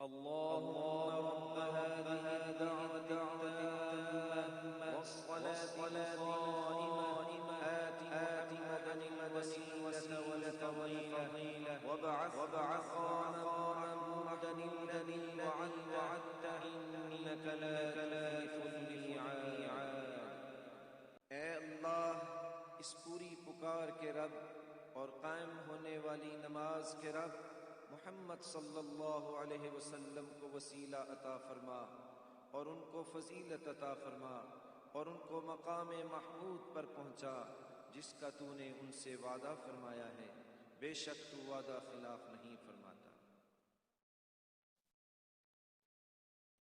اللهم رب هذه الدعوة التامة والصلاة القائمة آت محمدا الوسيلة والفضيلة وابعث مقاما محمودا الذي وعدته إنك لا تخلف الميعاد۔ اے اللہ، اس پوری پکار کے رب اور قائم ہونے والی نماز کے رب محمد صلی اللہ علیہ وسلم کو وسیلہ عطا فرما اور ان کو فضیلت عطا فرما اور ان کو مقام محمود پر پہنچا جس کا تو نے ان سے وعدہ فرمایا ہے، بے شک تو وعدہ خلاف نہیں فرماتا۔